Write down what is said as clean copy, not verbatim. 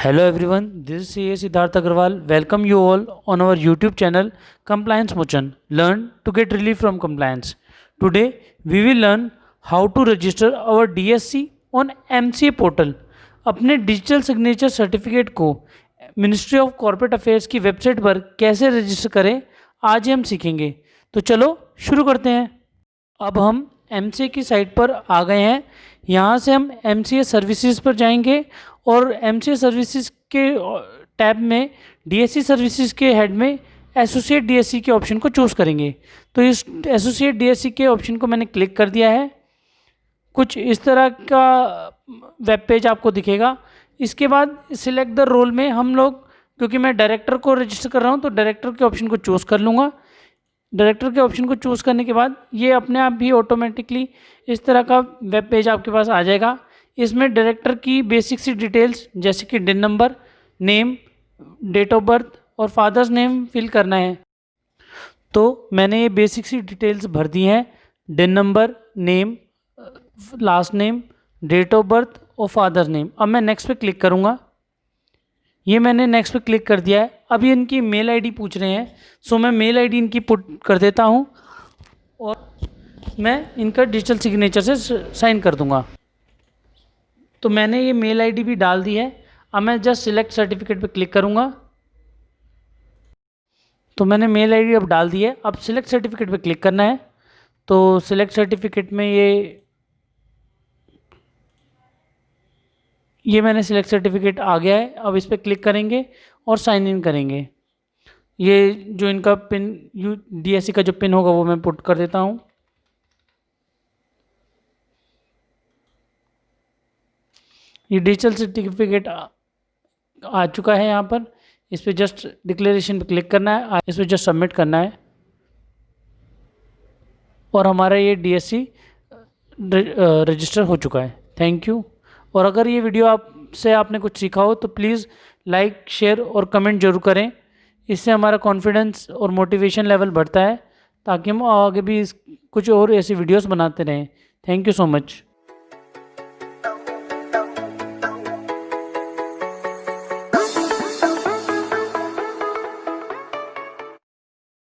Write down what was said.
Hello everyone, this is CA Siddharth Agarwal. Welcome you all on our YouTube channel Compliance Mochan. Learn to get relief from compliance. Today we will learn how to register our DSC on MCA portal. अपने digital signature certificate को ministry of corporate affairs की website पर कैसे register करें, आज ही हम सीखेंगे। तो चलो शुरू करते हैं। अब हम MCA की साइट पर आ गए हैं। यहाँ से हम MCA सर्विसेज पर जाएंगे और MCA सर्विसेज के टैब में DSC सर्विसेज के हेड में एसोसिएट DSC के ऑप्शन को चूज़ करेंगे। तो इस एसोसिएट DSC के ऑप्शन को मैंने क्लिक कर दिया है। कुछ इस तरह का वेब पेज आपको दिखेगा। इसके बाद सिलेक्ट द रोल में हम लोग, क्योंकि मैं डायरेक्टर को रजिस्टर कर रहा हूँ, तो डायरेक्टर के ऑप्शन को चूज़ कर लूँगा। डायरेक्टर के ऑप्शन को चूज़ करने के बाद ये अपने आप भी ऑटोमेटिकली इस तरह का वेब पेज आपके पास आ जाएगा। इसमें डायरेक्टर की बेसिक सी डिटेल्स जैसे कि DIN number, name, date of birth और फादर्स नेम फिल करना है। तो मैंने ये बेसिक सी डिटेल्स भर दी हैं, DIN number, name, last name, date of birth और फादर्स नेम। अब मैं नेक्स्ट पे क्लिक करूँगा। ये मैंने नेक्स्ट पे क्लिक कर दिया है। अब ये इनकी मेल आईडी पूछ रहे हैं, सो मैं मेल आईडी इनकी पुट कर देता हूँ और मैं इनका डिजिटल सिग्नेचर से साइन कर दूँगा। तो मैंने ये मेल आईडी भी डाल दी है। अब मैं जस्ट सिलेक्ट सर्टिफिकेट पे क्लिक करूँगा। तो मैंने मेल आईडी अब डाल दी है। अब सिलेक्ट सर्टिफिकेट पे क्लिक करना है। तो सिलेक्ट सर्टिफिकेट में ये मैंने सिलेक्ट सर्टिफिकेट आ गया है। अब इस पर क्लिक करेंगे और साइन इन करेंगे। ये जो इनका पिन DSC का जो पिन होगा वो मैं पुट कर देता हूँ। ये डिजिटल सर्टिफिकेट आ चुका है यहाँ पर। इस पर जस्ट डिक्लेरेशन पे क्लिक करना है, इस पर जस्ट सबमिट करना है और हमारा ये DSC रजिस्टर हो चुका है। Thank you. और अगर ये वीडियो आपने कुछ सीखा हो तो प्लीज़ लाइक, शेयर और कमेंट जरूर करें। इससे हमारा कॉन्फिडेंस और मोटिवेशन लेवल बढ़ता है ताकि हम आगे भी कुछ और ऐसी वीडियोस बनाते रहें। Thank you so much.